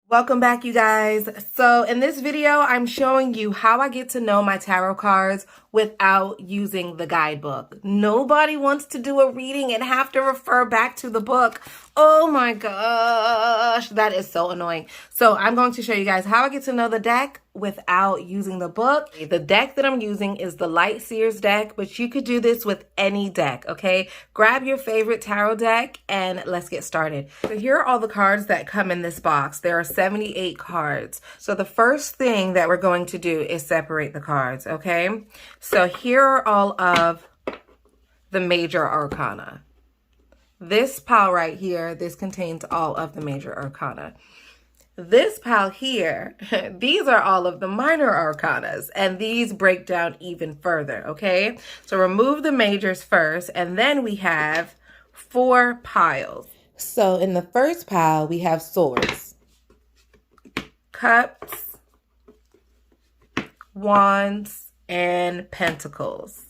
Welcome back, you guys. So in this video, I'm showing you how I get to know my tarot cards without using the guidebook. Nobody wants to do a reading and have to refer back to the book. Oh my gosh, that is so annoying. So I'm going to show you guys how I get to know the deck without using the book. The deck that I'm using is the Light SEER'S deck, but you could do this with any deck, okay? Grab your favorite tarot deck and let's get started. So here are all the cards that come in this box. There are 78 cards. So the first thing that we're going to do is separate the cards, okay? So here are all of the major arcana. This pile right here, this contains all of the major arcana. This pile here, these are all of the minor arcanas, and these break down even further, okay? So remove the majors first, and then we have 4 piles. So in the first pile, we have swords, cups, wands, and pentacles.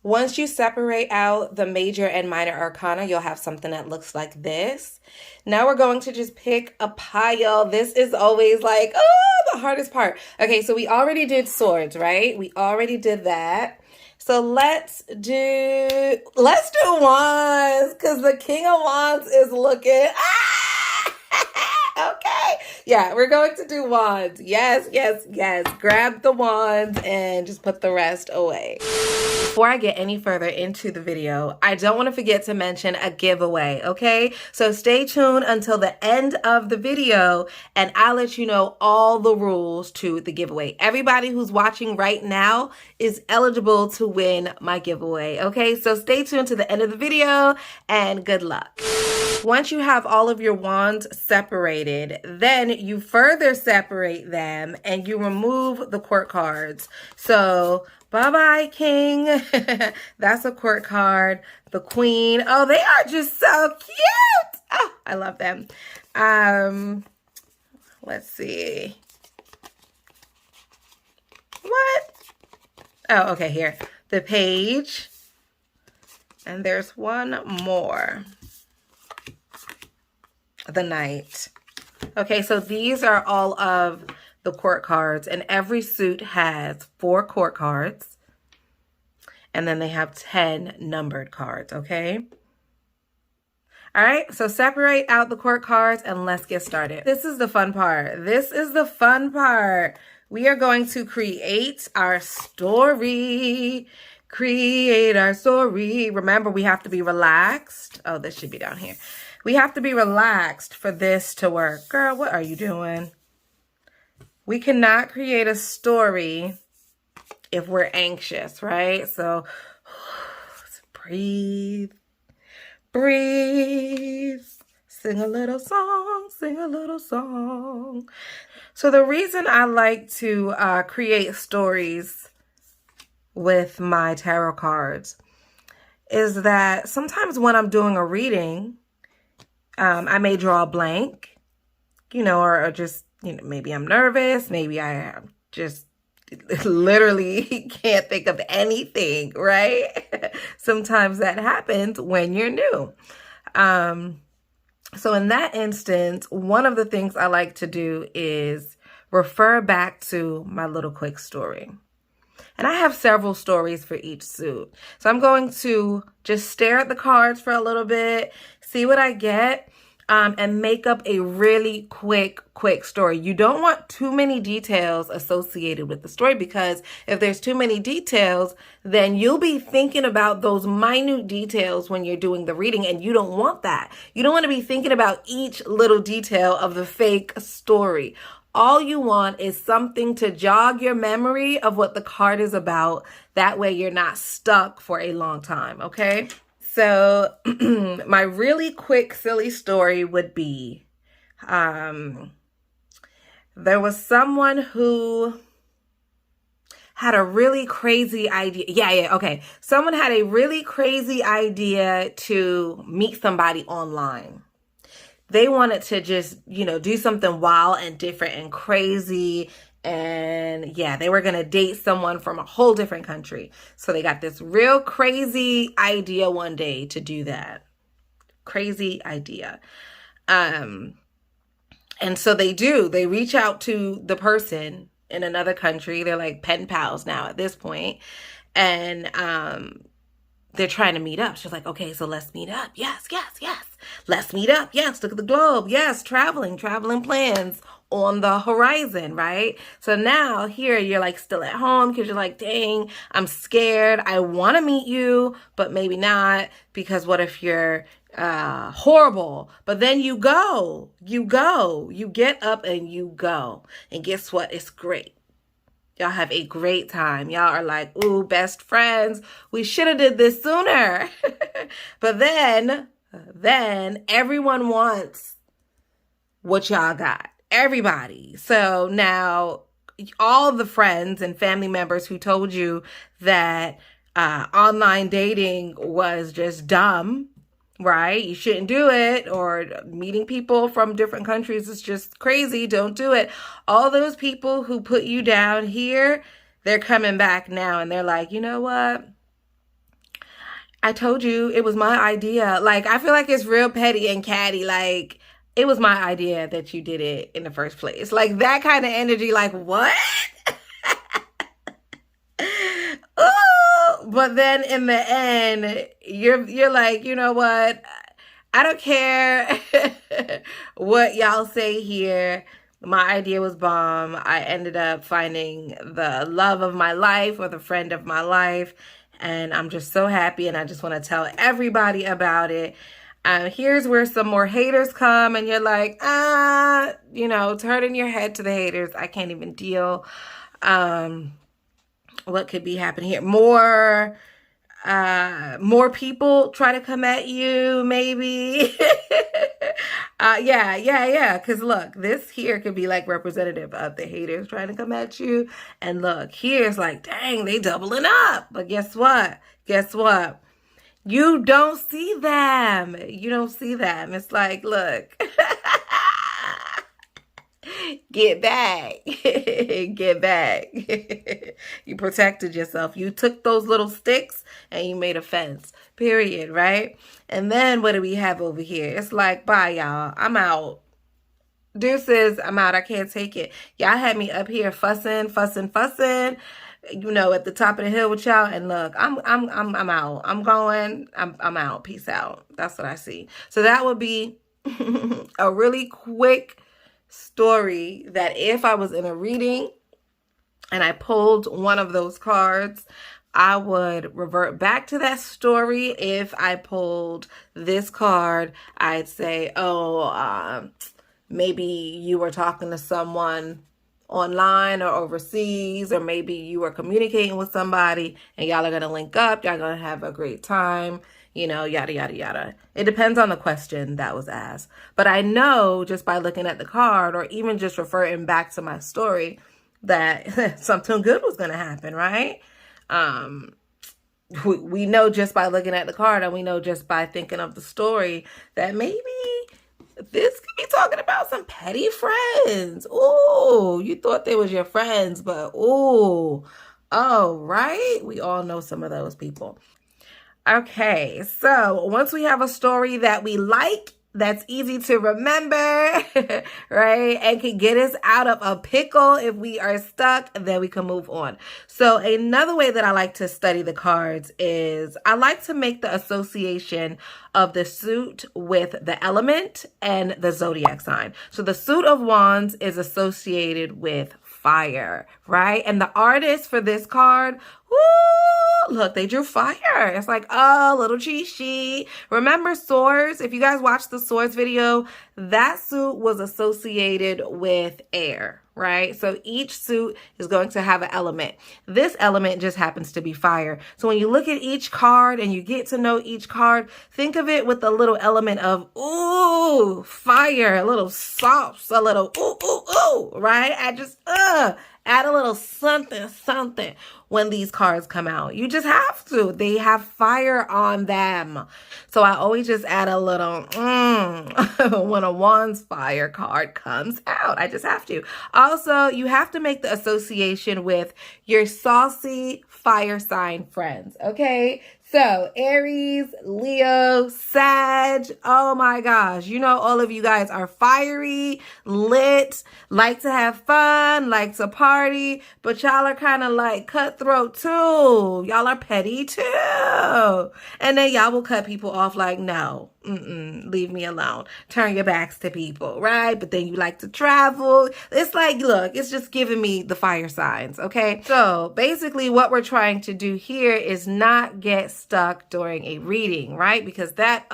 Once you separate out the major and minor arcana, you'll have something that looks like this. Now we're going to just pick a pile. This is always like, oh, the hardest part. Okay, so we already did swords, right? We already did that. So let's do wands, because the king of wands is looking, okay. Yeah, we're going to do wands. Yes, yes, yes. Grab the wands and just put the rest away. Before I get any further into the video, I don't want to forget to mention a giveaway, okay? So stay tuned until the end of the video and I'll let you know all the rules to the giveaway. Everybody who's watching right now is eligible to win my giveaway, okay? So stay tuned to the end of the video and good luck. Once you have all of your wands separated, then you further separate them and you remove the court cards. So bye-bye, king. That's a court card. The queen. Oh, they are just so cute. Oh, I love them. Let's see. What? Oh, okay, here. The page. And there's one more. The knight. Okay, so these are all of the court cards, and every suit has 4 court cards, and then they have 10 numbered cards, okay? All right, so separate out the court cards and let's get started. This is the fun part. This is the fun part. We are going to create our story. Create our story. Remember, we have to be relaxed. Oh, this should be down here. We have to be relaxed for this to work. Girl, what are you doing? We cannot create a story if we're anxious, right? So breathe, breathe, sing a little song, sing a little song. So the reason I like to create stories with my tarot cards is that sometimes when I'm doing a reading, I may draw a blank, you know, or just, you know, maybe I'm nervous. Maybe I just literally can't think of anything, right? Sometimes that happens when you're new. So in that instance, one of the things I like to do is refer back to my little quick story. And I have several stories for each suit. So I'm going to just stare at the cards for a little bit, see what I get, and make up a really quick story. You don't want too many details associated with the story, because if there's too many details, then you'll be thinking about those minute details when you're doing the reading, and you don't want that. You don't want to be thinking about each little detail of the fake story. All you want is something to jog your memory of what the card is about. That way you're not stuck for a long time, okay? So my really quick, silly story would be, there was someone who had a really crazy idea. Yeah, okay. Someone had a really crazy idea to meet somebody online. They wanted to just, you know, do something wild and different and crazy. And yeah, they were going to date someone from a whole different country. So they got this real crazy idea one day to do that. Crazy idea. And And so they do. They reach out to the person in another country. They're like pen pals now at this point. And they're trying to meet up. She's like, okay, so let's meet up. Yes, yes, yes. Let's meet up. Yes, look at the globe. Yes, traveling plans on the horizon, right? So now here you're like still at home because you're like, dang, I'm scared. I want to meet you, but maybe not, because what if you're horrible? But then you get up and you go. And guess what? It's great. Y'all have a great time. Y'all are like, ooh, best friends. We should have did this sooner. But then everyone wants what y'all got. Everybody. So now all the friends and family members who told you that online dating was just dumb, right? You shouldn't do it, or meeting people from different countries is just crazy. Don't do it. All those people who put you down here, they're coming back now and they're like, you know what? I told you it was my idea. Like, I feel like it's real petty and catty. Like, it was my idea that you did it in the first place. Like that kind of energy, like, what? Ooh, but then in the end, you're like, you know what? I don't care what y'all say here. My idea was bomb. I ended up finding the love of my life, or the friend of my life. And I'm just so happy. And I just want to tell everybody about it. Here's where some more haters come, and you're like, turning your head to the haters. I can't even deal. What could be happening here? More people try to come at you, maybe. Yeah. Because look, this here could be like representative of the haters trying to come at you. And look, here's like, dang, they doubling up. But guess what? You don't see them. It's like, look, get back. Get back. You protected yourself. You took those little sticks and you made a fence, period, right? And then what do we have over here? It's like, bye, y'all. I'm out. Deuces, I'm out. I can't take it. Y'all had me up here fussing. At the top of the hill with y'all, and look, I'm out. I'm out. Peace out. That's what I see. So that would be a really quick story that if I was in a reading and I pulled one of those cards, I would revert back to that story. If I pulled this card, I'd say, maybe you were talking to someone online or overseas, or maybe you were communicating with somebody and y'all are going to link up. Y'all going to have a great time, yada, yada, yada. It depends on the question that was asked. But I know just by looking at the card, or even just referring back to my story, that something good was going to happen, right? We know just by looking at the card, and we know just by thinking of the story, that maybe this could be talking about some petty friends. Ooh, you thought they was your friends, but ooh, oh, right? We all know some of those people. Okay, so once we have a story that we like, that's easy to remember, right? And can get us out of a pickle if we are stuck, then we can move on. So another way that I like to study the cards is I like to make the association of the suit with the element and the zodiac sign. So the suit of wands is associated with fire, right? And the artist for this card, woo, look, they drew fire. It's like, oh, little cheat sheet. Remember swords? If you guys watched the swords video, that suit was associated with air, right? So each suit is going to have an element. This element just happens to be fire. So when you look at each card and you get to know each card, think of it with the little element of, ooh, fire, a little sauce, a little ooh, right? Add a little something when these cards come out. You just have to. They have fire on them. So I always just add a little when a Wands fire card comes out. I just have to. Also, you have to make the association with your saucy fire sign friends, okay? So, Aries, Leo, Sag, oh my gosh. You know, all of you guys are fiery, lit, like to have fun, like to party, but y'all are kind of like cutthroat too. Y'all are petty too. And then y'all will cut people off like, no, leave me alone. Turn your backs to people, right? But then you like to travel. It's like, look, it's just giving me the fire signs, okay? So basically what we're trying to do here is not get stuck during a reading, right? Because that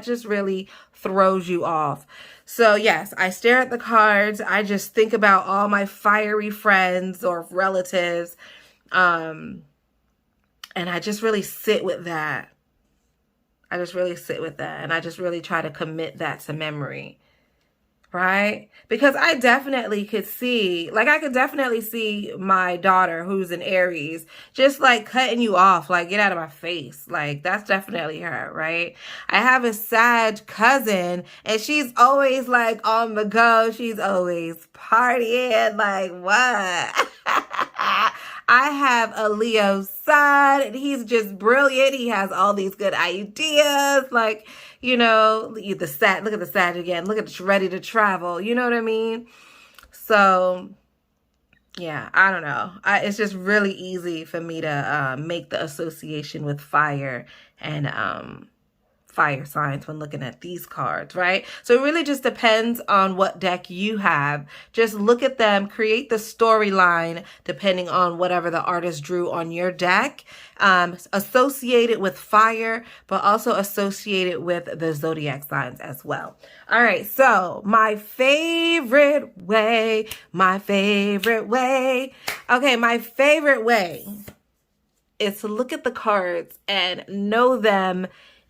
just really throws you off. So yes, I stare at the cards. I just think about all my fiery friends or relatives. And I just really sit with that. I just really sit with that. And I just really try to commit that to memory. Right? Because I definitely could see, like I could definitely see my daughter who's an Aries just like cutting you off, like get out of my face. Like that's definitely her, right? I have a Sag cousin and she's always like on the go. She's always partying, like what? I have a Leo son and he's just brilliant. He has all these good ideas. Like, you know, look at the Sag again. Look at the ready to travel. You know what I mean? So, yeah, I don't know. It's just really easy for me to make the association with fire and fire signs when looking at these cards, right? So it really just depends on what deck you have. Just look at them, create the storyline depending on whatever the artist drew on your deck. Associate it with fire, but also associate it with the zodiac signs as well. All right, so my favorite way. Okay, my favorite way is to look at the cards and know them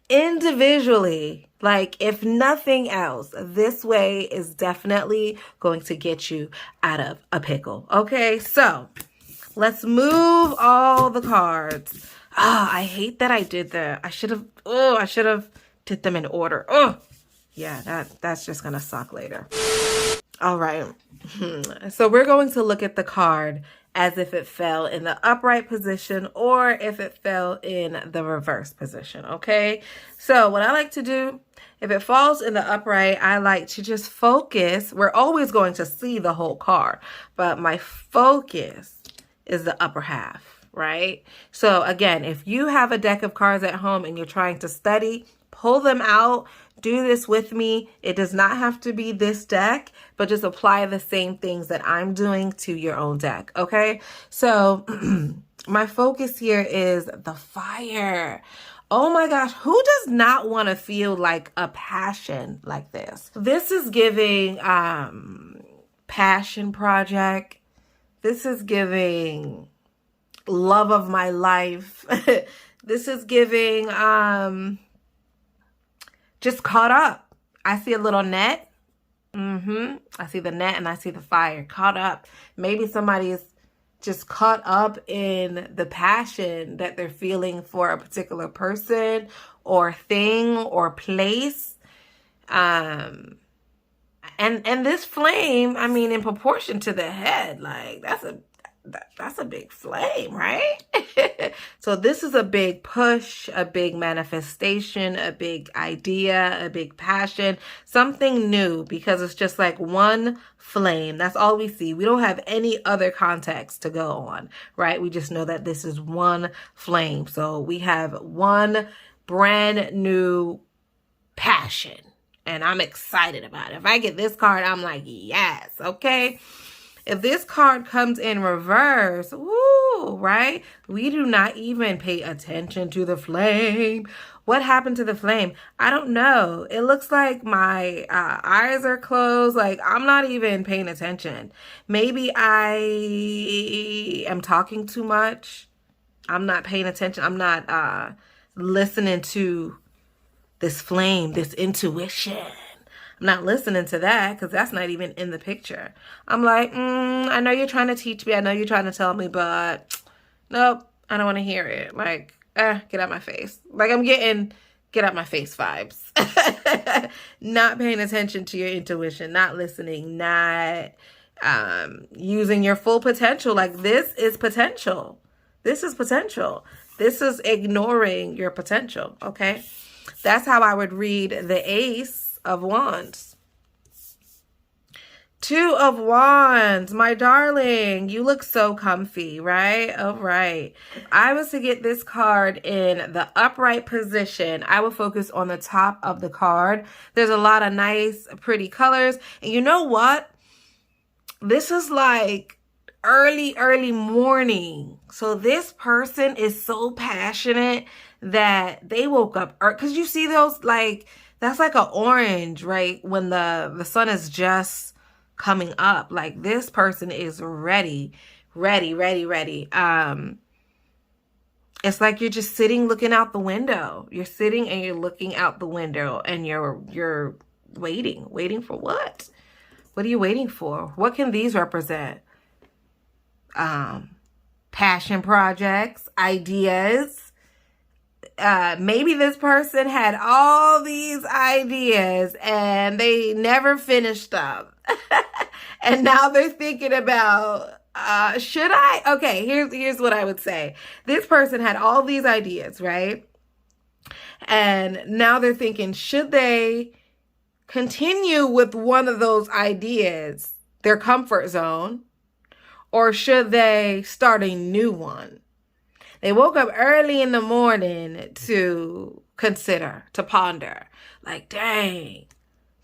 individually. Like if nothing else, this way is definitely going to get you out of a pickle. Okay, so let's move all the cards. I hate that I did that. I should have did them in order. Yeah, that's just gonna suck later. All right, so we're going to look at the card as if it fell in the upright position or if it fell in the reverse position, okay? So what I like to do, if it falls in the upright, I like to just focus. We're always going to see the whole card, but my focus is the upper half, right? So again, if you have a deck of cards at home and you're trying to study, pull them out. Do this with me. It does not have to be this deck, but just apply the same things that I'm doing to your own deck, okay? So my focus here is the fire. Oh my gosh, who does not want to feel like a passion like this? This is giving passion project. This is giving love of my life. This is giving just caught up. I see a little net. I see the net and I see the fire. Caught up. Maybe somebody is just caught up in the passion that they're feeling for a particular person or thing or place. And this flame, I mean, in proportion to the head, like that's a big flame, right? So this is a big push, a big manifestation, a big idea, a big passion, something new, because it's just like one flame. That's all we see. We don't have any other context to go on, right? We just know that this is one flame. So we have one brand new passion, and I'm excited about it. If I get this card, I'm like, yes, okay? If this card comes in reverse, woo, right? We do not even pay attention to the flame. What happened to the flame? I don't know. It looks like my eyes are closed. Like I'm not even paying attention. Maybe I am talking too much. I'm not paying attention. I'm not listening to this flame, this intuition. I'm not listening to that because that's not even in the picture. I'm like, I know you're trying to teach me. I know you're trying to tell me, but nope, I don't want to hear it. Like, get out my face. Like I'm getting get out my face vibes. Not paying attention to your intuition, not listening, not using your full potential. Like this is potential. This is potential. This is ignoring your potential, okay? That's how I would read the Ace of Wands. Two of Wands, my darling, you look so comfy, right? All right. If I was to get this card in the upright position, I would focus on the top of the card. There's a lot of nice, pretty colors. And you know what? This is like early morning. So this person is so passionate that they woke up, because you see those, like, that's like an orange, right? When the sun is just coming up. Like, this person is ready. It's like you're just sitting looking out the window. You're sitting and you're looking out the window and you're waiting for what? What are you waiting for? What can these represent? Passion projects, ideas. Maybe this person had all these ideas and they never finished them. And now they're thinking about, should I? Okay, here's what I would say. This person had all these ideas, right? And now they're thinking, should they continue with one of those ideas, their comfort zone, or should they start a new one? They woke up early in the morning to consider, to ponder. Like, dang,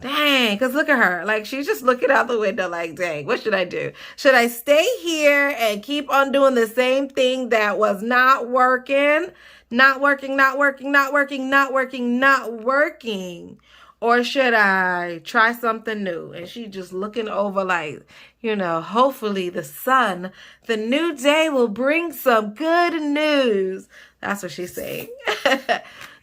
because look at her. Like, she's just looking out the window like, dang, what should I do? Should I stay here and keep on doing the same thing that was not working? Not working. Or should I try something new? And she just looking over like, you know, hopefully the new day will bring some good news. That's what she's saying.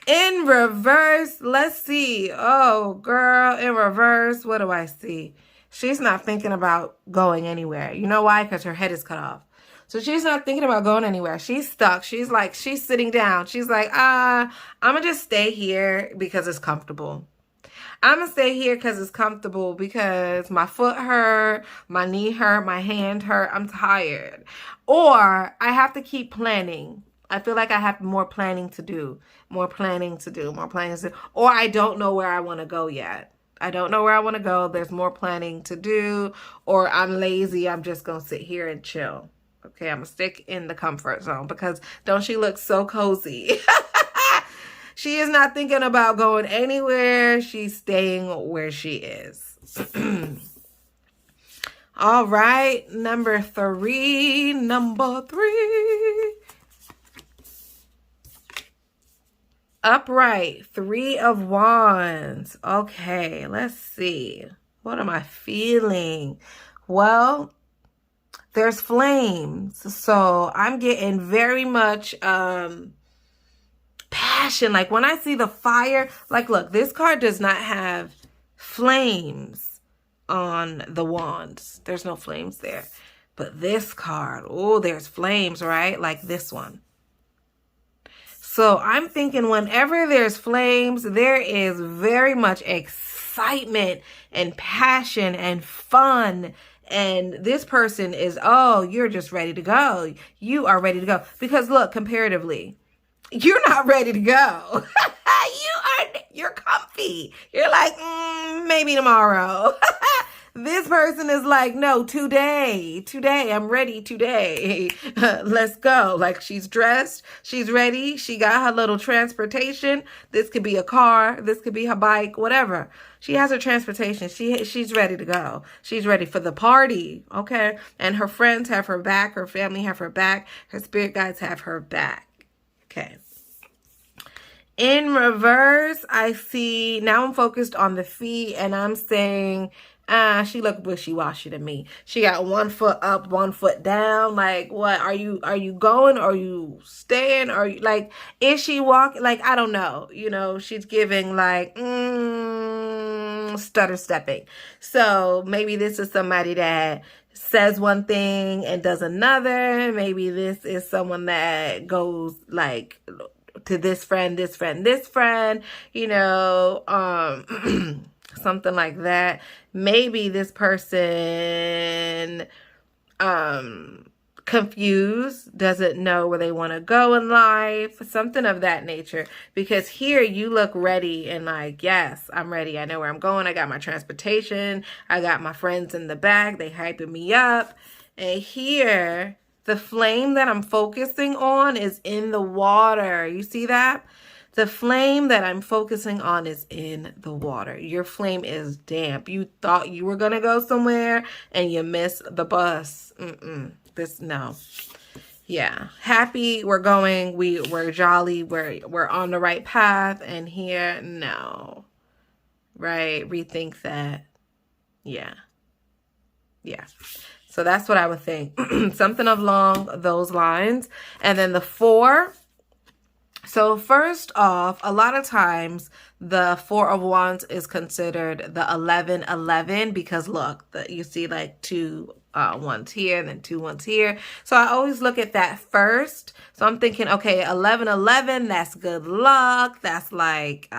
In reverse, let's see. Oh, girl, in reverse, what do I see? She's not thinking about going anywhere. You know why? Because her head is cut off. So she's not thinking about going anywhere. She's stuck. She's sitting down. She's like, I'm going to just stay here because it's comfortable. I'm going to stay here because it's comfortable, because my foot hurt, my knee hurt, my hand hurt. I'm tired. Or I have to keep planning. I feel like I have more planning to do. Or I don't know where I want to go yet. There's more planning to do. Or I'm lazy. I'm just going to sit here and chill. Okay, I'm going to stick in the comfort zone, because don't she look so cozy? She is not thinking about going anywhere. She's staying where she is. All right, number three. Upright, Three of Wands. Okay, let's see. What am I feeling? Well, there's flames. So I'm getting very much passion. Like, when I see the fire, like, look, this card does not have flames on the wands. There's no flames there. But this card, oh, there's flames, right? Like this one. So I'm thinking whenever there's flames, there is very much excitement and passion and fun. And this person is, oh, you're just ready to go. You are ready to go. Because look, comparatively, you're not ready to go. You're comfy. You're like, maybe tomorrow. This person is like, no, today, I'm ready today. Let's go. Like, she's dressed, she's ready. She got her little transportation. This could be a car. This could be her bike, whatever. She has her transportation. She's ready to go. She's ready for the party. Okay. And her friends have her back. Her family have her back. Her spirit guides have her back. Okay. In reverse, I see, now I'm focused on the feet, and I'm saying, she looked wishy-washy to me. She got one foot up, one foot down. Like, what? Are you going? Are you staying? Are you, like, is she walking? Like, I don't know. You know, she's giving like, stutter stepping. So maybe this is somebody that says one thing and does another. Maybe this is someone that goes like to this friend, you know, something like that. Maybe this person confused, doesn't know where they want to go in life, something of that nature. Because here you look ready and like, yes, I'm ready. I know where I'm going. I got my transportation. I got my friends in the back. They hyping me up. And here, the flame that I'm focusing on is in the water. You see that? The flame that I'm focusing on is in the water. Your flame is damp. You thought you were going to go somewhere and you missed the bus. No. Yeah. Happy, we're going. We're jolly. We're on the right path. And here, no. Right? Rethink that. Yeah. Yeah. So that's what I would think. Something along those lines. And then the 4. So first off, a lot of times the 4 of Wands is considered the 11-11 because look, you see like 2 ones here and then 2 ones here. So I always look at that first. So I'm thinking, okay, 11-11, that's good luck. That's like,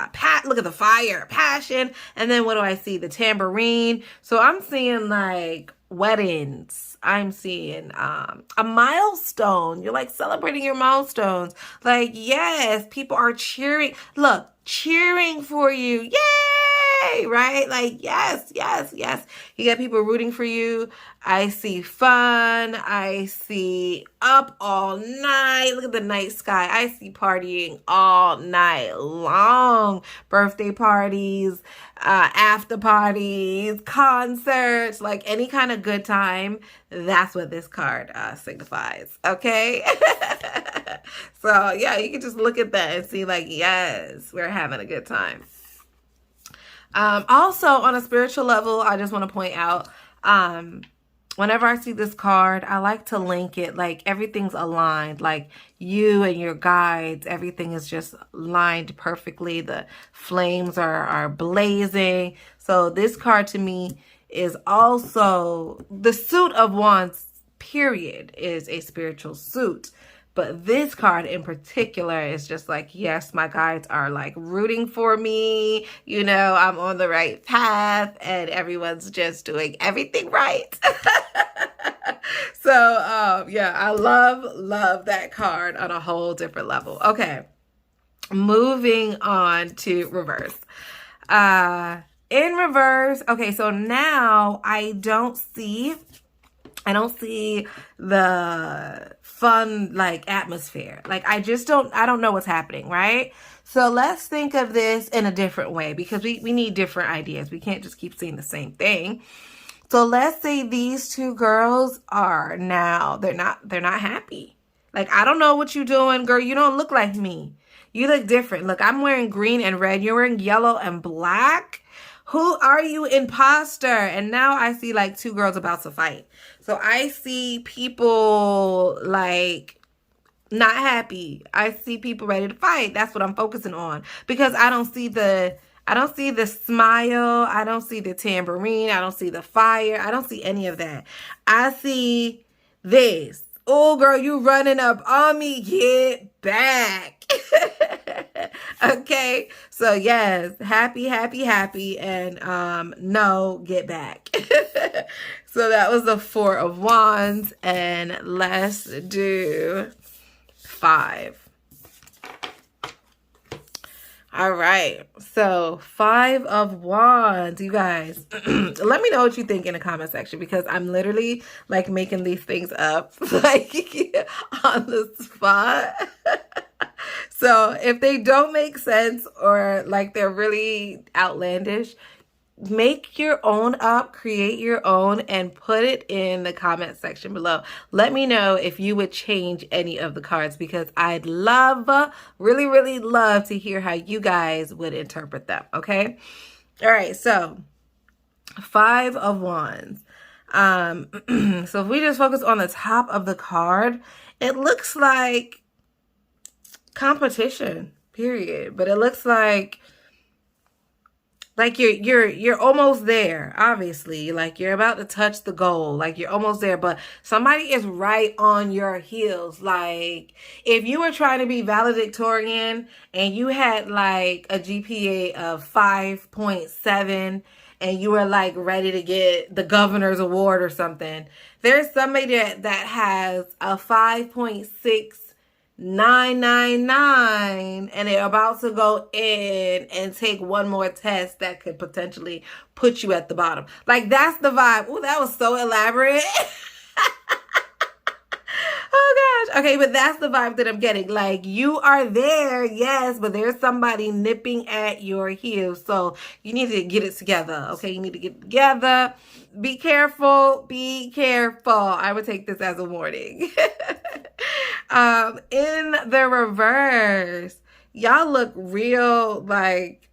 look at the fire, passion. And then what do I see? The tambourine. So I'm seeing like weddings. I'm seeing a milestone. You're like celebrating your milestones. Like, yes, people are cheering. Look, cheering for you. Yay! Right? Like, yes, yes, yes. You got people rooting for you. I see fun. I see up all night. Look at the night sky. I see partying all night long. Birthday parties, after parties, concerts, like any kind of good time. That's what this card signifies. Okay. So yeah, you can just look at that and see like, yes, we're having a good time. Also on a spiritual level, I just want to point out, whenever I see this card, I like to link it like everything's aligned, like you and your guides, everything is just lined perfectly. The flames are blazing. So this card to me is also the suit of Wands, period, is a spiritual suit. But this card in particular is just like, yes, my guides are like rooting for me. You know, I'm on the right path and everyone's just doing everything right. So, yeah, I love that card on a whole different level. Okay, moving on to reverse. In reverse, okay, so now I don't see the fun like atmosphere. Like I don't know what's happening, right? So let's think of this in a different way because we need different ideas. We can't just keep seeing the same thing. So let's say these 2 girls are now, they're not happy. Like, I don't know what you're doing, girl. You don't look like me. You look different. Look, I'm wearing green and red. You're wearing yellow and black. Who are you, imposter? And now I see like 2 girls about to fight. So I see people like not happy. I see people ready to fight. That's what I'm focusing on because I don't see the smile. I don't see the tambourine. I don't see the fire. I don't see any of that. I see this. Oh, girl, you running up on me. Get back. Okay. So, yes, happy, happy, happy. And no, get back. So that was the 4 of Wands. And let's do 5. All right, so 5 of Wands, you guys. Let me know what you think in the comment section because I'm literally like making these things up like on the spot. So if they don't make sense or like they're really outlandish, make your own up, create your own, and put it in the comment section below. Let me know if you would change any of the cards because I'd love, really, really love to hear how you guys would interpret them, okay? All right, so 5 of Wands. So if we just focus on the top of the card, it looks like competition, period. But it looks like you're almost there, obviously. Like you're about to touch the goal. Like you're almost there, but somebody is right on your heels. Like if you were trying to be valedictorian and you had like a GPA of 5.7 and you were like ready to get the governor's award or something. There's somebody that has a 5.6999 and they're about to go in and take one more test that could potentially put you at the bottom. Like, that's the vibe. Oh, that was so elaborate. Oh gosh. Okay, but that's the vibe that I'm getting. Like, you are there, yes, but there's somebody nipping at your heels. So you need to get it together. Okay, you need to get it together. Be careful. Be careful. I would take this as a warning. In the reverse, y'all look real like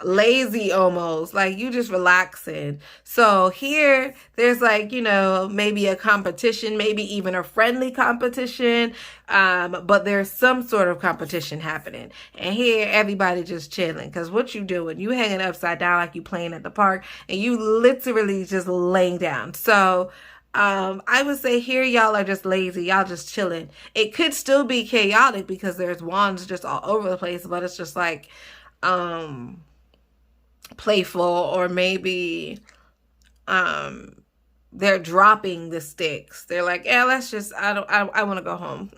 lazy almost, like you just relaxing. So here there's like, you know, maybe a competition, maybe even a friendly competition, but there's some sort of competition happening, and here everybody just chilling. Because what you doing, you hanging upside down like you playing at the park, and you literally just laying down. So I would say here y'all are just lazy, y'all just chilling. It could still be chaotic because there's wands just all over the place, but it's just like playful, or maybe they're dropping the sticks. They're like, yeah, let's just, I want to go home.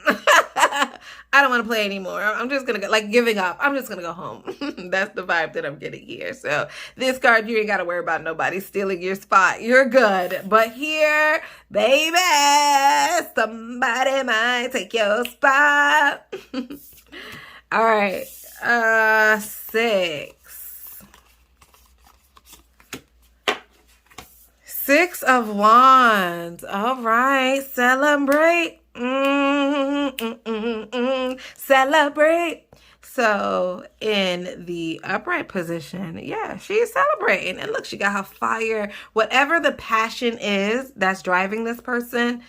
I don't want to play anymore. I'm just gonna go, like, giving up. I'm just gonna go home. That's the vibe that I'm getting here. So this card, you ain't gotta worry about nobody stealing your spot. You're good. But here, baby, somebody might take your spot. All right, 6. 6 of Wands. All right, celebrate. Celebrate. So in the upright position, yeah, she's celebrating. And look, she got her fire. Whatever the passion is that's driving this person,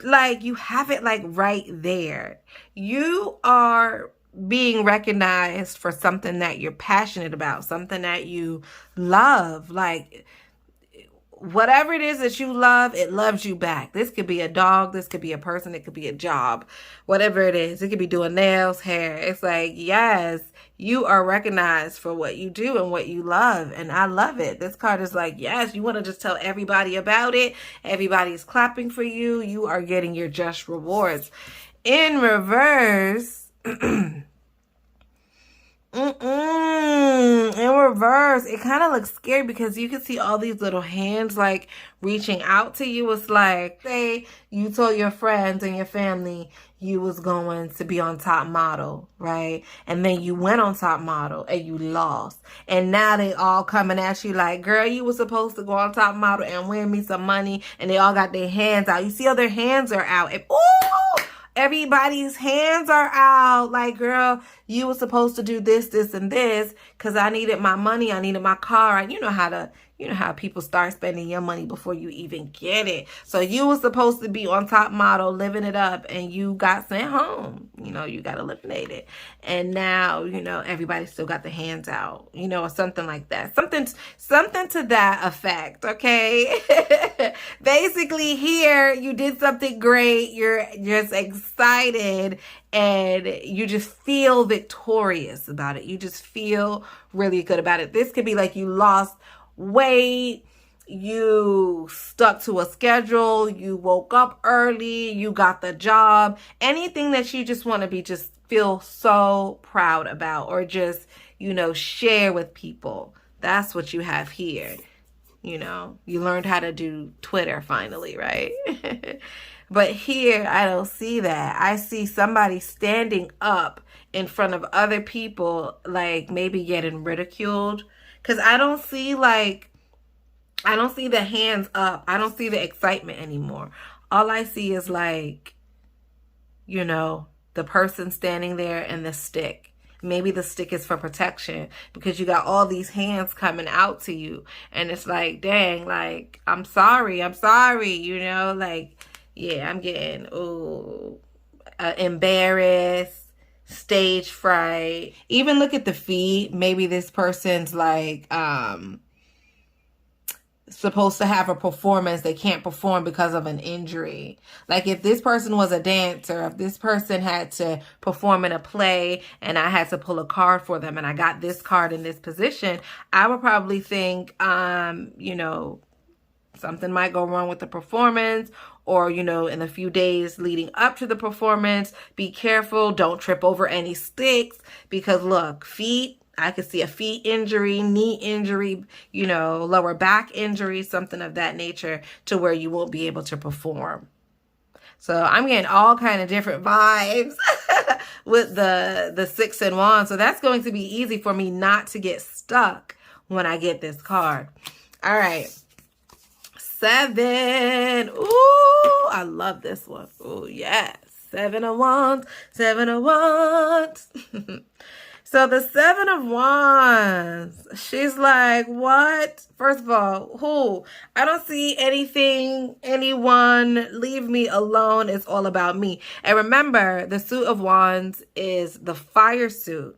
like, you have it like right there. You are being recognized for something that you're passionate about, something that you love. Like, whatever it is that you love, it loves you back. This could be a dog. This could be a person. It could be a job. Whatever it is. It could be doing nails, hair. It's like, yes, you are recognized for what you do and what you love. And I love it. This card is like, yes, you want to just tell everybody about it. Everybody's clapping for you. You are getting your just rewards. In reverse... In reverse, it kind of looks scary because you can see all these little hands like reaching out to you. It's like, say you told your friends and your family you was going to be on Top Model, right? And then you went on Top Model and you lost. And now they all coming at you like, girl, you were supposed to go on Top Model and win me some money. And they all got their hands out. You see how their hands are out. And, ooh! Everybody's hands are out. Like, girl, you were supposed to do this, this, and this because I needed my money. I needed my car. You know how people start spending your money before you even get it. So you were supposed to be on Top Model, living it up, and you got sent home. You know, you got eliminated. And now, you know, everybody still got the hands out, you know, or something like that. Something to that effect, okay? Basically, here, you did something great. You're just excited, and you just feel victorious about it. You just feel really good about it. This could be like you lost weight, you stuck to a schedule, you woke up early, you got the job, anything that you just want to be just feel so proud about, or just, you know, share with people. That's what you have here. You know, you learned how to do Twitter finally, right? But here, I don't see that. I see somebody standing up in front of other people, like maybe getting ridiculed. Because I don't see the hands up. I don't see the excitement anymore. All I see is like, you know, the person standing there and the stick. Maybe the stick is for protection because you got all these hands coming out to you. And it's like, dang, like, I'm sorry, you know, like, yeah, I'm getting, embarrassed, stage fright. Even look at the feet. Maybe this person's like, supposed to have a performance, they can't perform because of an injury. Like if this person was a dancer, if this person had to perform in a play and I had to pull a card for them and I got this card in this position, I would probably think, you know, something might go wrong with the performance, or, you know, in the few days leading up to the performance, be careful, don't trip over any sticks, because look, feet, I could see a feet injury, knee injury, you know, lower back injury, something of that nature, to where you won't be able to perform. So I'm getting all kind of different vibes with the 6 and Wands. So that's going to be easy for me not to get stuck when I get this card. All right. 7. Ooh, I love this one. Ooh, yes. 7 of Wands. 7 of Wands. So the 7 of Wands, she's like, what? First of all, who? I don't see anything, anyone, leave me alone. It's all about me. And remember, the suit of Wands is the fire suit.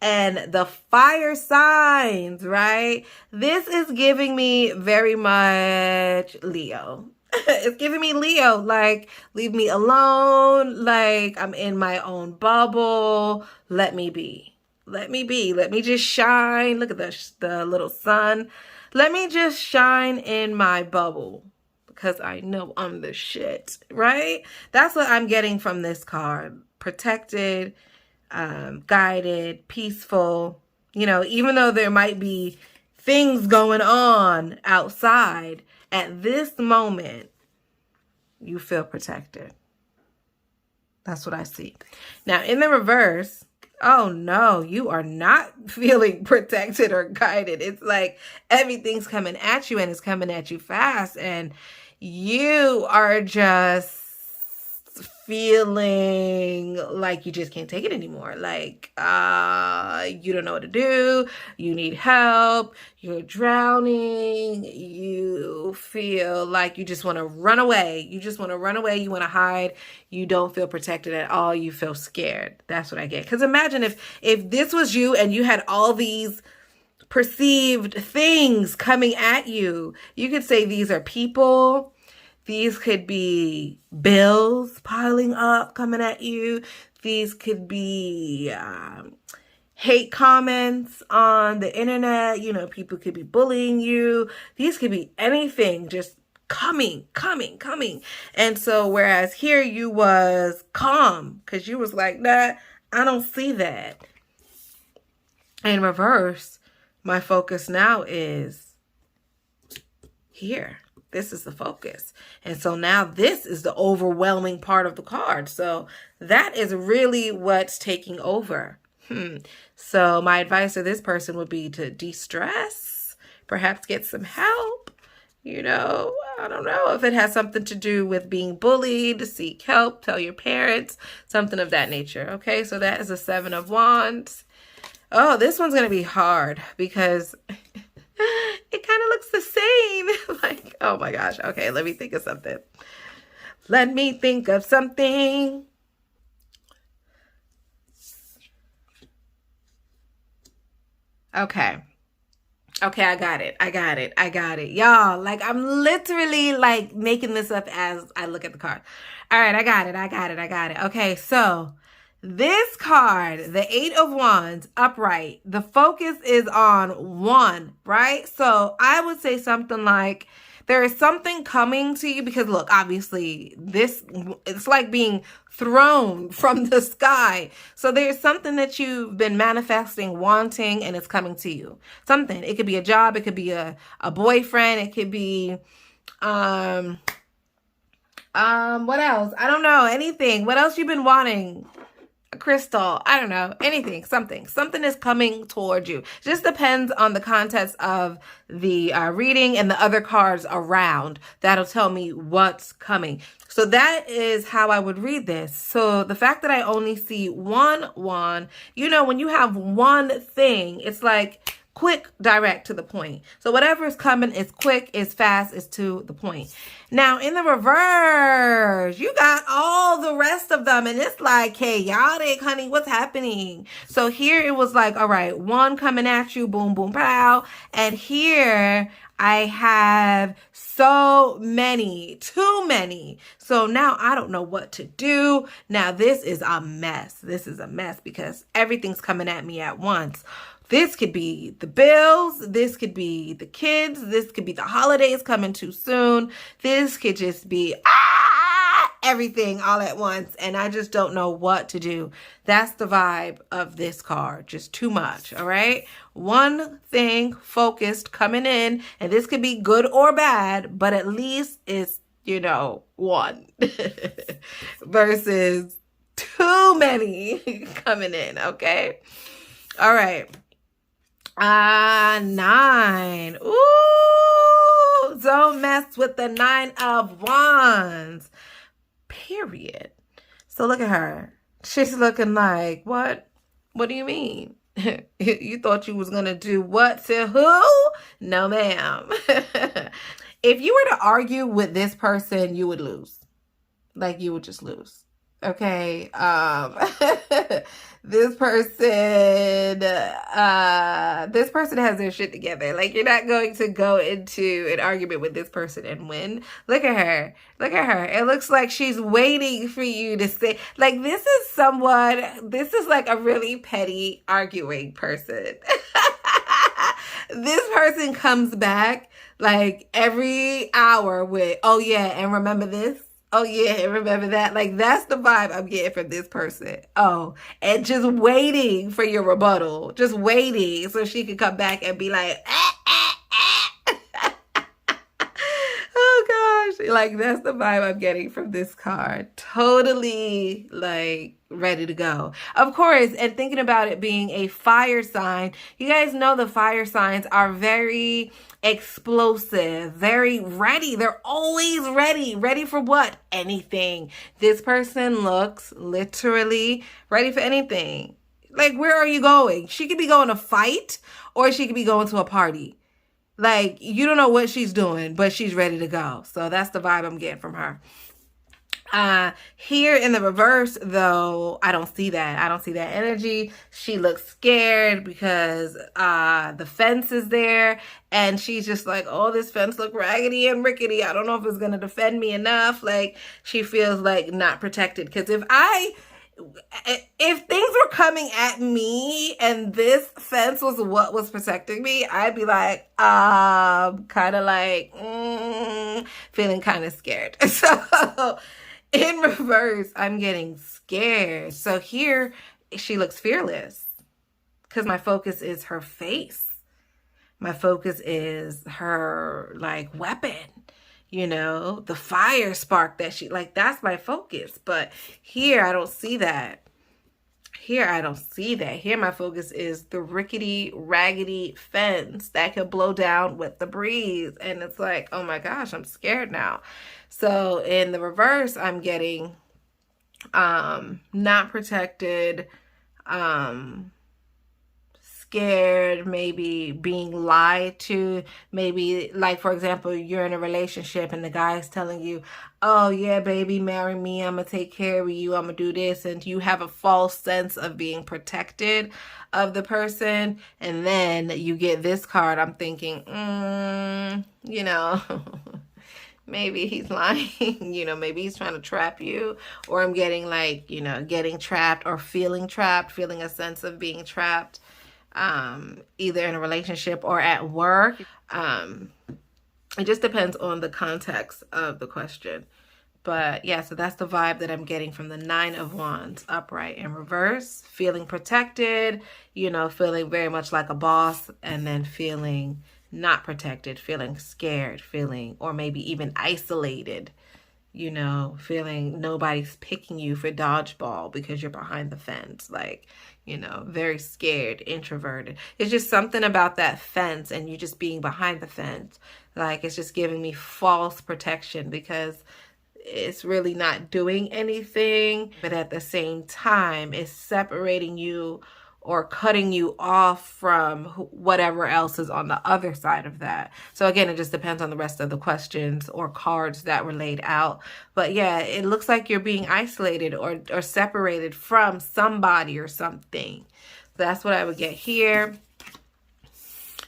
And the fire signs, right? This is giving me very much Leo. It's giving me Leo, like, leave me alone, like, I'm in my own bubble, let me be. Let me be. Let me just shine. Look at the little sun. Let me just shine in my bubble because I know I'm the shit, right? That's what I'm getting from this card. Protected, guided, peaceful. You know, even though there might be things going on outside, at this moment, you feel protected. That's what I see. Now, in the reverse, oh no, you are not feeling protected or guided. It's like everything's coming at you and it's coming at you fast. And you are just feeling like you just can't take it anymore. Like, you don't know what to do. You need help. You're drowning. You feel like you just want to run away. You just want to run away. You want to hide. You don't feel protected at all. You feel scared. That's what I get. Because imagine if this was you and you had all these perceived things coming at you. You could say these are people. These could be bills piling up, coming at you. These could be hate comments on the internet. You know, people could be bullying you. These could be anything, just coming. And so whereas here you was calm because you was like, nah, I don't see that. In reverse, my focus now is here. This is the focus. And so now this is the overwhelming part of the card. So that is really what's taking over. So my advice to this person would be to de-stress, perhaps get some help. You know, I don't know if it has something to do with being bullied, seek help, tell your parents, something of that nature. Okay, so that is a 7 of Wands. Oh, this one's going to be hard because it kind of looks the same. Like, oh my gosh. Okay, let me think of something. Let me think of something. Okay. Okay, I got it. Y'all, like, I'm literally, like, making this up as I look at the card. All right, I got it. Okay, so this card, the 8 of Wands, upright, the focus is on 1, right? So I would say something like, there is something coming to you because look, obviously it's like being thrown from the sky. So there's something that you've been manifesting, wanting, and it's coming to you. Something. It could be a job. It could be a boyfriend. It could be, what else? I don't know. Anything. What else you've been wanting? A crystal, I don't know, anything, something is coming towards you. Just depends on the context of the reading and the other cards around. That'll tell me what's coming. So that is how I would read this. So the fact that I only see one wand, you know, when you have one thing, it's like quick, direct, to the point. So whatever is coming is quick, is fast, is to the point. Now in the reverse, you got all the rest of them and it's like chaotic, honey. What's happening? So here it was like, all right, one coming at you, boom, boom, pow. And here I have so many, too many. So now I don't know what to do. Now this is a mess. This is a mess because everything's coming at me at once. This could be the bills. This could be the kids. This could be the holidays coming too soon. This could just be everything all at once. And I just don't know what to do. That's the vibe of this card. Just too much. All right. One thing focused coming in. And this could be good or bad, but at least it's, you know, one versus too many coming in. Okay. All right. 9. Ooh, don't mess with the 9 of Wands. Period. So look at her. She's looking like, what? What do you mean? You thought you was going to do what to who? No, ma'am. If you were to argue with this person, you would lose. Like, you would just lose. Okay. This person has their shit together. Like, you're not going to go into an argument with this person and win. Look at her. Look at her. It looks like she's waiting for you to say, like, this is like a really petty arguing person. This person comes back like every hour with, oh yeah, and remember this? Oh yeah, remember that? Like, that's the vibe I'm getting from this person. Oh, and just waiting for your rebuttal. Just waiting so she could come back and be like, oh gosh. Like, that's the vibe I'm getting from this card. Totally, like, ready to go. Of course, and thinking about it being a fire sign, you guys know the fire signs are very explosive, very ready. They're always ready. Ready for what? Anything. This person looks literally ready for anything. Like, where are you going? She could be going to fight or she could be going to a party. Like, you don't know what she's doing, but she's ready to go. So that's the vibe I'm getting from her. Here in the reverse, though, I don't see that. I don't see that energy. She looks scared because the fence is there and she's just like, oh, this fence look raggedy and rickety. I don't know if it's going to defend me enough. Like, she feels like not protected. Because if things were coming at me and this fence was what was protecting me, I'd be like, kind of like, feeling kind of scared. So in reverse, I'm getting scared. So here she looks fearless because my focus is her face. My focus is her, like, weapon, you know, the fire spark that she, like, that's my focus. But here I don't see that. Here I don't see that. Here my focus is the rickety, raggedy fence that could blow down with the breeze. And it's like, oh my gosh, I'm scared now. So in the reverse, I'm getting not protected, scared, maybe being lied to. Maybe, like, for example, you're in a relationship and the guy's telling you, oh yeah, baby, marry me, I'm gonna take care of you, I'm gonna do this, and you have a false sense of being protected of the person, and then you get this card. I'm thinking, you know, maybe he's lying, you know, maybe he's trying to trap you, or I'm getting, like, you know, getting trapped or feeling trapped, feeling a sense of being trapped, either in a relationship or at work. It just depends on the context of the question. But yeah, so that's the vibe that I'm getting from the 9 of Wands upright and reverse. Feeling protected, you know, feeling very much like a boss, and then feeling not protected, feeling scared, feeling, or maybe even isolated, you know, feeling nobody's picking you for dodgeball because you're behind the fence, like, you know, very scared, introverted. It's just something about that fence and you just being behind the fence. Like, it's just giving me false protection because it's really not doing anything, but at the same time, it's separating you or cutting you off from whatever else is on the other side of that. So again, it just depends on the rest of the questions or cards that were laid out. But yeah, it looks like you're being isolated or separated from somebody or something. So that's what I would get here.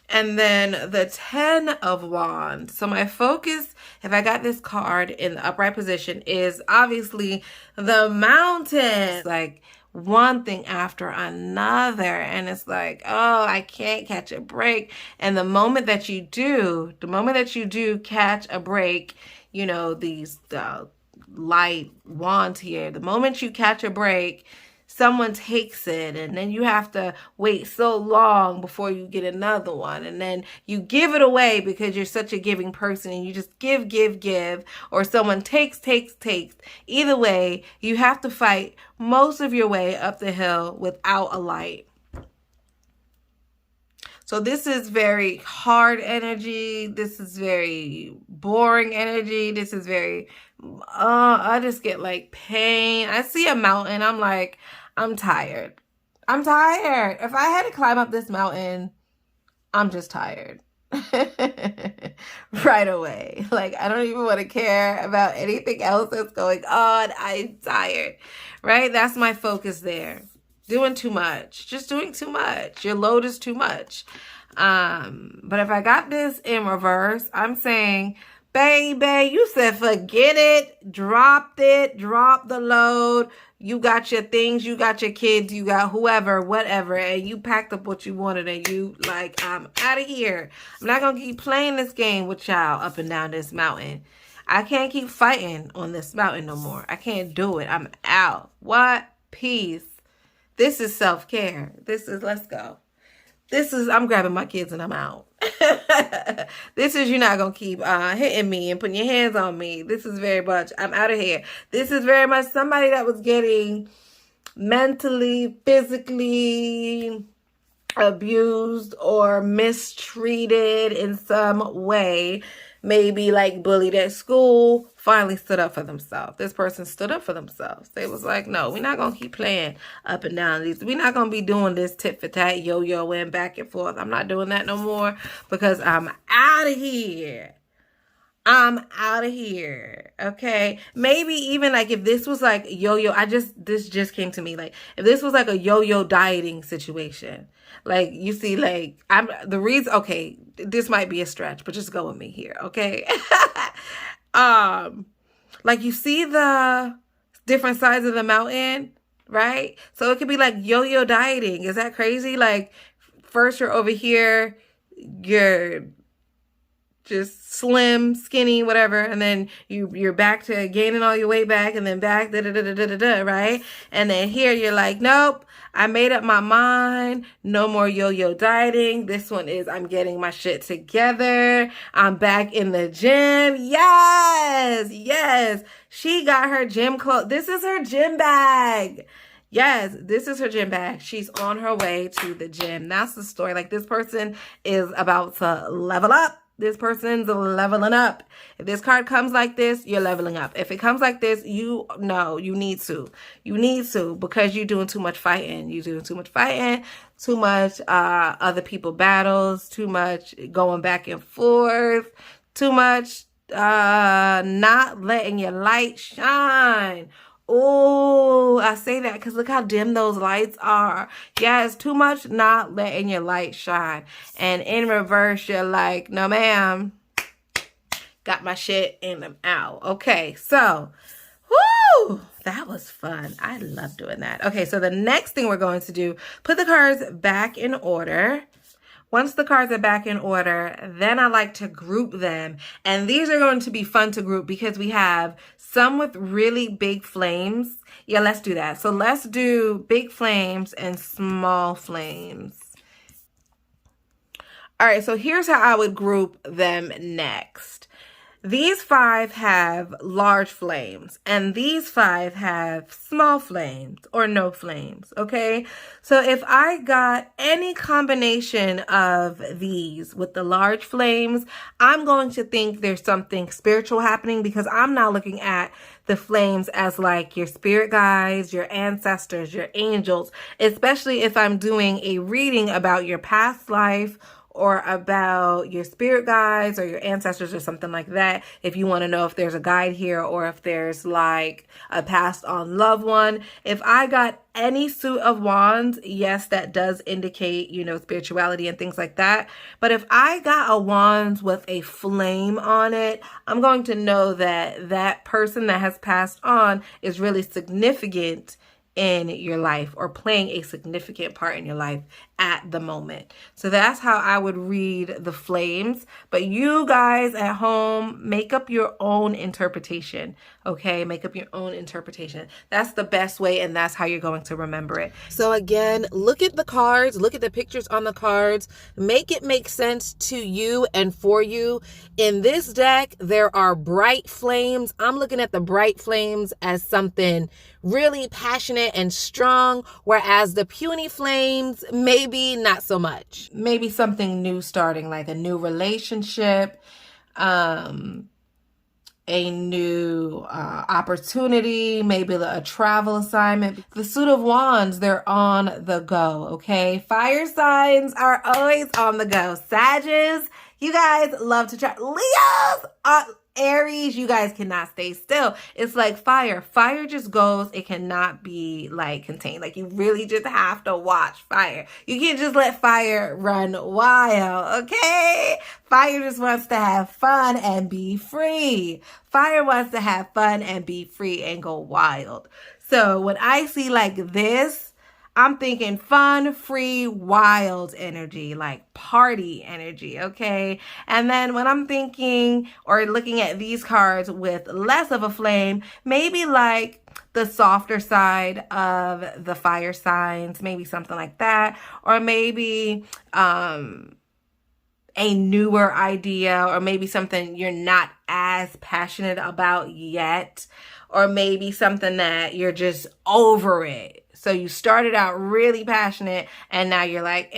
And then the 10 of Wands. So my focus, if I got this card in the upright position, is obviously the mountain. Like one thing after another. And it's like, oh, I can't catch a break. And the moment that you do catch a break, you know, these light wands here, the moment you catch a break, someone takes it, and then you have to wait so long before you get another one, and then you give it away because you're such a giving person and you just give, or someone takes. Either way, you have to fight most of your way up the hill without a light. So this is very hard energy. This is very boring energy. This is very, I just get like pain. I see a mountain. I'm like, I'm tired. I'm tired. If I had to climb up this mountain, I'm just tired. Right away. Like, I don't even want to care about anything else that's going on. I'm tired. Right? That's my focus there. Doing too much. Just doing too much. Your load is too much. But if I got this in reverse, I'm saying, baby, you said forget it, dropped it, drop the load. You got your things, you got your kids, you got whoever, whatever, and you packed up what you wanted, and you like, I'm out of here. I'm not gonna keep playing this game with y'all up and down this mountain. I can't keep fighting on this mountain no more. I can't do it. I'm out. What? Peace. This is self-care. This is, let's go. This is, I'm grabbing my kids and I'm out. This is, you're not going to keep hitting me and putting your hands on me. This is very much, I'm out of here. This is very much somebody that was getting mentally, physically abused or mistreated in some way. Maybe like bullied at school, finally stood up for themselves. This person stood up for themselves. They was like, no, we're not going to keep playing up and down these. We're not going to be doing this tit for tat, yo-yoing back and forth. I'm not doing that no more because I'm out of here. I'm out of here. Okay. Maybe even like if this was like yo-yo, this just came to me. Like if this was like a yo-yo dieting situation, like you see, like okay, this might be a stretch, but just go with me here. Okay. Like you see the different sides of the mountain, right? So it could be like yo-yo dieting. Is that crazy? Like first you're over here, you're just slim, skinny, whatever, and then you're back to gaining all your weight back, and then back, right? And then here you're like, nope, I made up my mind, no more yo-yo dieting. This one is, I'm getting my shit together. I'm back in the gym. Yes. She got her gym clothes. This is her gym bag. Yes, this is her gym bag. She's on her way to the gym. That's the story. Like this person is about to level up. This person's leveling up. If this card comes like this, you're leveling up. If it comes like this, you need to. You need to, because you're doing too much fighting. You're doing too much fighting, too much other people battles, too much going back and forth, too much not letting your light shine. Oh, I say that because look how dim those lights are. Yeah, it's too much not letting your light shine. And in reverse, you're like, no, ma'am. Got my shit and I'm out. Okay, so, whoo, that was fun. I love doing that. Okay, so the next thing we're going to do, put the cards back in order. Once the cards are back in order, then I like to group them. And these are going to be fun to group because we have some with really big flames. Yeah, let's do that. So let's do big flames and small flames. All right, so here's how I would group them next. These 5 have large flames, and these 5 have small flames or no flames, okay? So if I got any combination of these with the large flames, I'm going to think there's something spiritual happening, because I'm now looking at the flames as like your spirit guides, your ancestors, your angels, especially if I'm doing a reading about your past life or about your spirit guides or your ancestors or something like that. If you want to know if there's a guide here or if there's like a passed on loved one. If I got any suit of wands, yes, that does indicate, you know, spirituality and things like that. But if I got a wand with a flame on it, I'm going to know that that person that has passed on is really significant in your life or playing a significant part in your life at the moment. So that's how I would read the flames. But you guys at home, make up your own interpretation, okay? Make up your own interpretation. That's the best way, and that's how you're going to remember it. So again, look at the cards, look at the pictures on the cards, make it make sense to you and for you. In this deck, there are bright flames. I'm looking at the bright flames as something really passionate and strong, whereas the puny flames, maybe not so much. Maybe something new starting, like a new relationship, a new opportunity, maybe a travel assignment. The suit of wands, they're on the go, okay? Fire signs are always on the go. Sagittarius, you guys love to try. Leos, Aries, you guys cannot stay still. It's like fire. Fire just goes. It cannot be like contained. Like you really just have to watch fire. You can't just let fire run wild, okay? Fire just wants to have fun and be free. Fire wants to have fun and be free and go wild. So when I see like this, I'm thinking fun, free, wild energy, like party energy, okay? And then when I'm thinking or looking at these cards with less of a flame, maybe like the softer side of the fire signs, maybe something like that. Or maybe a newer idea, or maybe something you're not as passionate about yet. Or maybe something that you're just over it. So you started out really passionate and now you're like,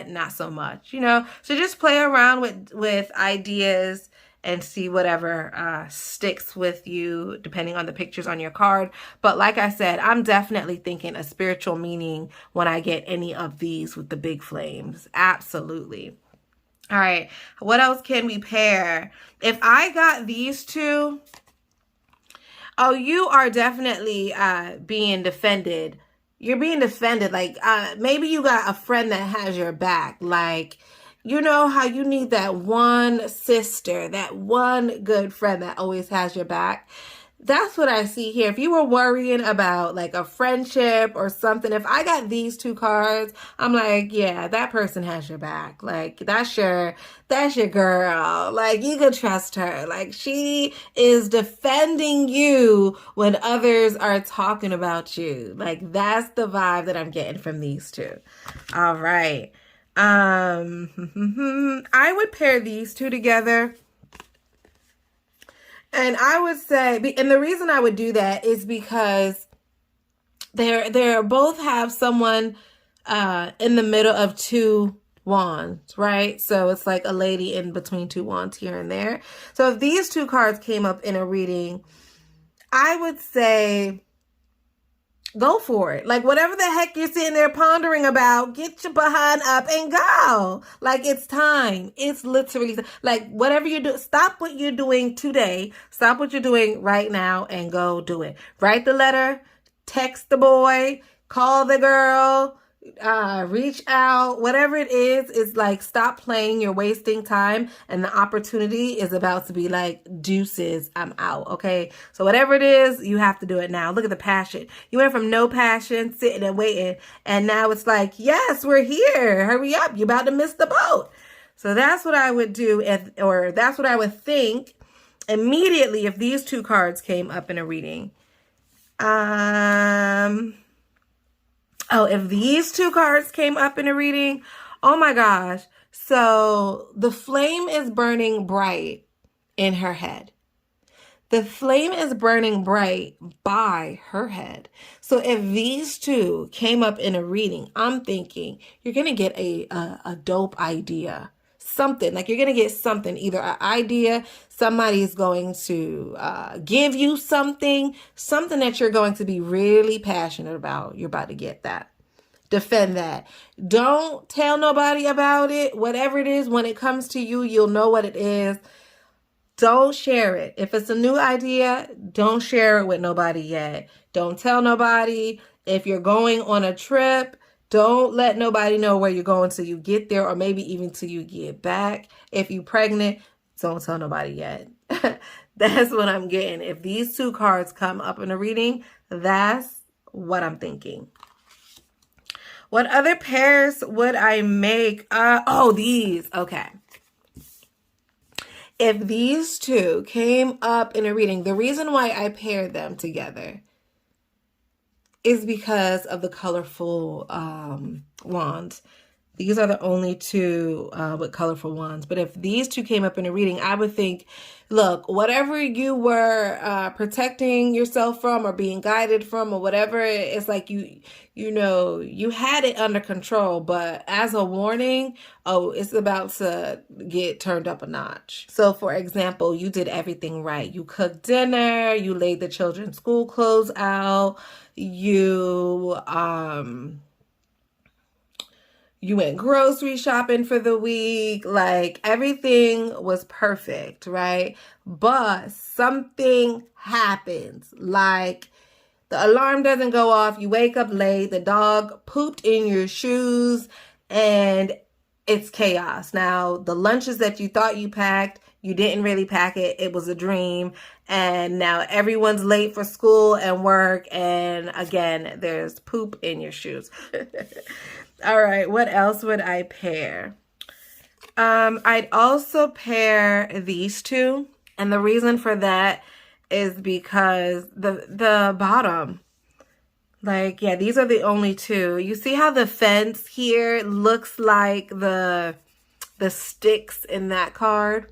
not so much, you know? So just play around with ideas and see whatever sticks with you depending on the pictures on your card. But like I said, I'm definitely thinking a spiritual meaning when I get any of these with the big flames. Absolutely. All right. What else can we pair? If I got these two, oh, you are definitely being defended. You're being defended. Like maybe you got a friend that has your back. Like, you know how you need that one sister, that one good friend that always has your back. That's what I see here. If you were worrying about like a friendship or something, if I got these two cards, I'm like, yeah, that person has your back. Like that's your girl. Like you can trust her. Like she is defending you when others are talking about you. Like that's the vibe that I'm getting from these two. All right. I would pair these two together. And I would say, and the reason I would do that is because they're both have someone in the middle of two wands, right? So it's like a lady in between two wands here and there. So if these two cards came up in a reading, I would say go for it. Like whatever the heck you're sitting there pondering about, get your behind up and go. Like it's time. It's literally like whatever you do, stop what you're doing today. Stop what you're doing right now and go do it. Write the letter, text the boy, call the girl, reach out, whatever it is like stop playing. You're wasting time and the opportunity is about to be like deuces, I'm out. Okay. So whatever it is, you have to do it now. Look at the passion. You went from no passion, sitting and waiting, and now it's like, yes, we're here. Hurry up. You're about to miss the boat. So that's what I would do, or that's what I would think immediately if these two cards came up in a reading. Oh, if these two cards came up in a reading, oh my gosh. So the flame is burning bright. in her head. The flame is burning bright by her head. So if these two came up in a reading, I'm thinking you're going to get a dope idea. Something, like you're going to get something, either an idea, somebody's going to give you something that you're going to be really passionate about. You're about to get that. Defend that. Don't tell nobody about it. Whatever it is, when it comes to you, you'll know what it is. Don't share it. If it's a new idea, don't share it with nobody yet. Don't tell nobody. If you're going on a trip, don't let nobody know where you're going till you get there, or maybe even till you get back. If you're pregnant, don't tell nobody yet. That's what I'm getting. If these two cards come up in a reading, that's what I'm thinking. What other pairs would I make? These. Okay. If these two came up in a reading, the reason why I paired them together is because of the colorful wands. These are the only two with colorful wands. But if these two came up in a reading, I would think, look, whatever you were protecting yourself from or being guided from or whatever, it's like you had it under control. But as a warning, it's about to get turned up a notch. So, for example, you did everything right. You cooked dinner. You laid the children's school clothes out. You went grocery shopping for the week. Like, everything was perfect, right? But something happens. Like, the alarm doesn't go off. You wake up late. The dog pooped in your shoes. And it's chaos. Now, the lunches that you thought you packed, you didn't really pack it. It was a dream. And now everyone's late for school and work. And again, there's poop in your shoes. All right, what else would I pair? I'd also pair these two. And the reason for that is because the bottom, like, yeah, these are the only two. You see how the fence here looks like the sticks in that card?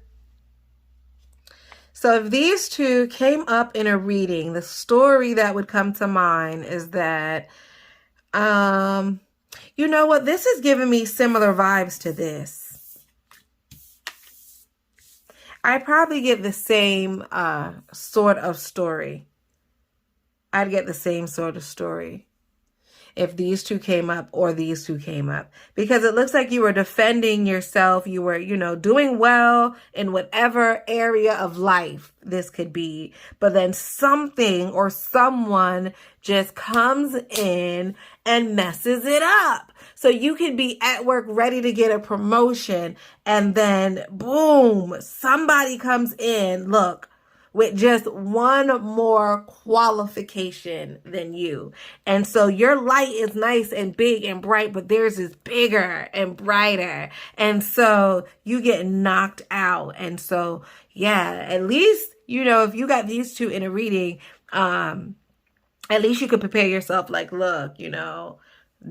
So if these two came up in a reading, the story that would come to mind is that, you know what? This is giving me similar vibes to this. I probably get the same sort of story. I'd get the same sort of story if these two came up or these two came up. Because it looks like you were defending yourself. You were, doing well in whatever area of life this could be. But then something or someone just comes in and messes it up. So you could be at work ready to get a promotion, and then boom, somebody comes in, look, with just one more qualification than you. And so your light is nice and big and bright, but theirs is bigger and brighter. And so you get knocked out. And so, yeah, at least, if you got these two in a reading, at least you could prepare yourself, like, look,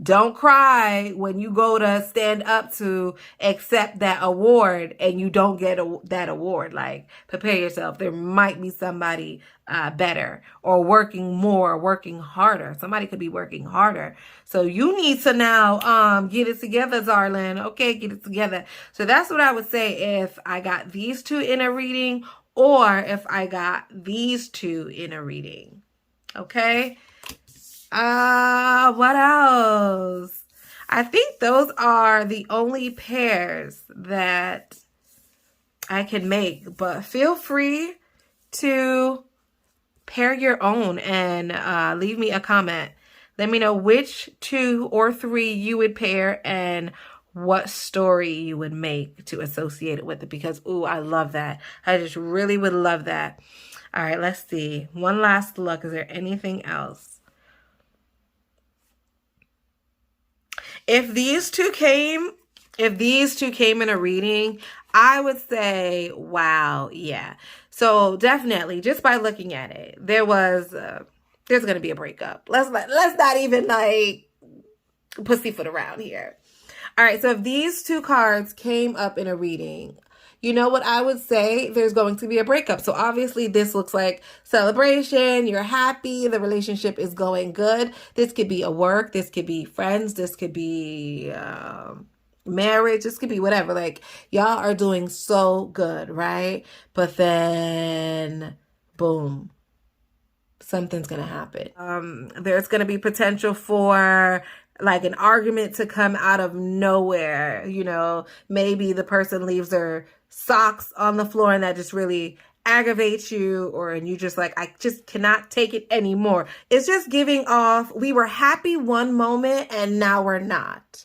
don't cry when you go to stand up to accept that award and you don't get that award. Like, prepare yourself. There might be somebody better, or working more, working harder. Somebody could be working harder. So you need to now get it together, darling. Okay, get it together. So that's what I would say if I got these two in a reading, or if I got these two in a reading. Okay. What else? I think those are the only pairs that I can make, but feel free to pair your own and leave me a comment. Let me know which 2 or 3 you would pair and what story you would make to associate it with it, because, ooh, I love that. I just really would love that. All right, let's see. One last look. Is there anything else? If these two came in a reading, I would say, wow, yeah. So definitely, just by looking at it, there's going to be a breakup. Let's not even like pussyfoot around here. All right, so if these two cards came up in a reading, you know what I would say? There's going to be a breakup. So obviously this looks like celebration. You're happy. The relationship is going good. This could be a work. This could be friends. This could be marriage. This could be whatever. Like, y'all are doing so good, right? But then, boom, something's going to happen. There's going to be potential for like an argument to come out of nowhere. You know, maybe the person leaves their socks on the floor and that just really aggravates you, or and you just like, I just cannot take it anymore. It's just giving off, we were happy one moment and now we're not.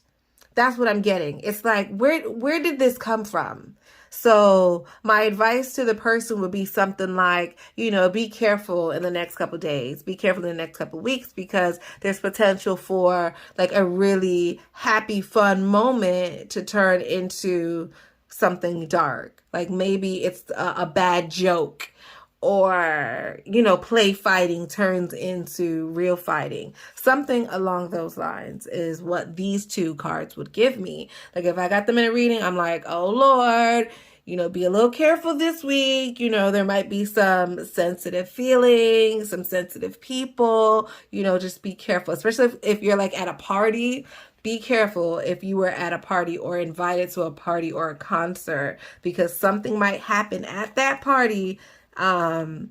That's what I'm getting. It's like, where did this come from? So my advice to the person would be something like, you know, be careful in the next couple of days, be careful in the next couple of weeks, because there's potential for like a really happy, fun moment to turn into something dark. Like maybe it's a bad joke, or, you know, play fighting turns into real fighting. Something along those lines is what these two cards would give me. Like if I got them in a reading, I'm like, oh Lord, you know, be a little careful this week. You know, there might be some sensitive feelings, some sensitive people, you know, just be careful, especially if you're like at a party. Be careful if you were at a party or invited to a party or a concert, because something might happen at that party to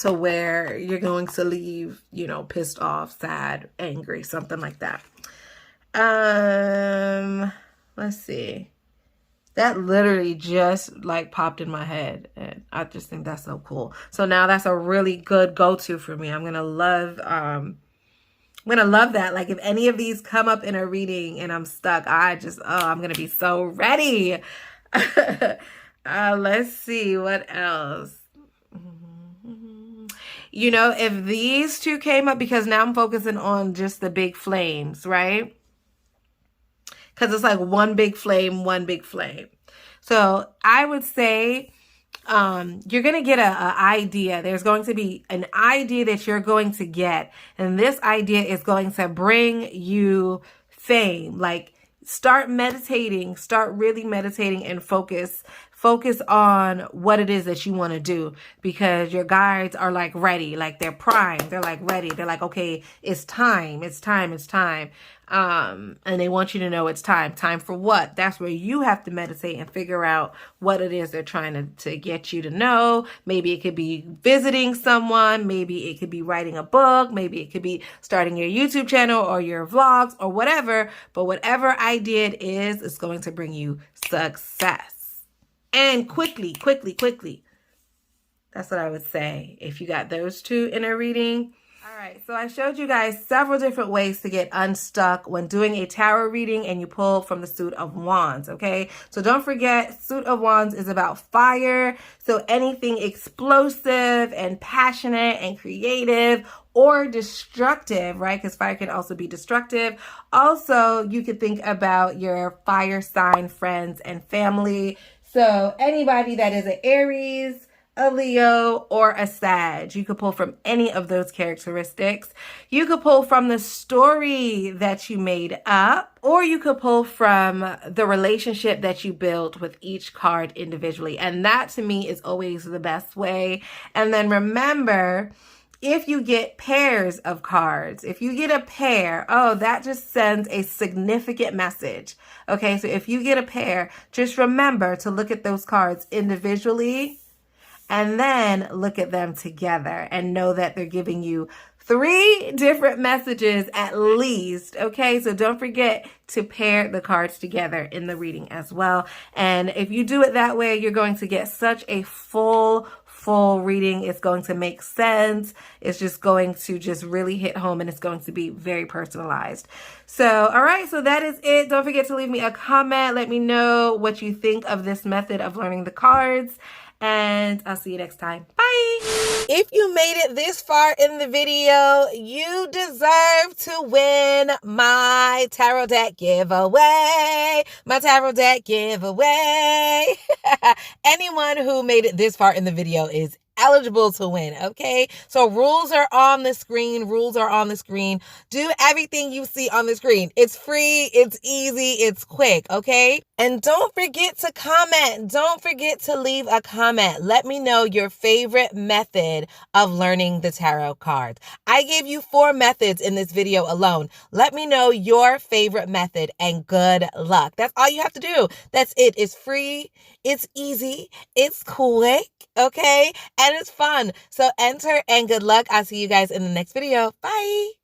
where you're going to leave, you know, pissed off, sad, angry, something like that. Let's see. That literally just like popped in my head, and I just think that's so cool. So now that's a really good go-to for me. I'm gonna love that. Like if any of these come up in a reading and I'm stuck, I'm gonna be so ready. Let's see what else. You know, if these two came up, because now I'm focusing on just the big flames, right? Because it's like one big flame, one big flame. So I would say you're going to get an idea. There's going to be an idea that you're going to get. And this idea is going to bring you fame. Like start meditating, start really meditating and focus on what it is that you want to do, because your guides are like ready, like they're primed, they're like ready, they're like, okay, it's time. And they want you to know it's time for what? That's where you have to meditate and figure out what it is they're trying to get you to know. Maybe it could be visiting someone, maybe it could be writing a book, maybe it could be starting your YouTube channel or your vlogs or whatever, but whatever idea it is, it's going to bring you success. And quickly. That's what I would say if you got those two in a reading. All right, so I showed you guys several different ways to get unstuck when doing a tarot reading and you pull from the Suit of Wands, okay? So don't forget, Suit of Wands is about fire. So anything explosive and passionate and creative or destructive, right? Because fire can also be destructive. Also, you could think about your fire sign friends and family. So anybody that is an Aries, a Leo, or a Sag, you could pull from any of those characteristics. You could pull from the story that you made up, or you could pull from the relationship that you built with each card individually. And that to me is always the best way. And then remember, if you get pairs of cards, if you get a pair, oh, that just sends a significant message. Okay, so if you get a pair, just remember to look at those cards individually and then look at them together and know that they're giving you 3 different messages at least. Okay, so don't forget to pair the cards together in the reading as well. And if you do it that way, you're going to get such a full reading. It's going to make sense. It's just going to just really hit home, and it's going to be very personalized. So, all right, so that is it. Don't forget to leave me a comment. Let me know what you think of this method of learning the cards, and I'll see you next time. Bye. If you made it this far in the video, you deserve to win my tarot deck giveaway. Anyone who made it this far in the video is eligible to win, okay? So rules are on the screen. Rules are on the screen. Do everything you see on the screen. It's free, it's easy, it's quick, okay? And don't forget to comment. Don't forget to leave a comment. Let me know your favorite method of learning the tarot cards. I gave you 4 methods in this video alone. Let me know your favorite method and good luck. That's all you have to do. That's it. It's free, it's easy, it's quick, okay? And it's fun. So enter and good luck. I'll see you guys in the next video. Bye.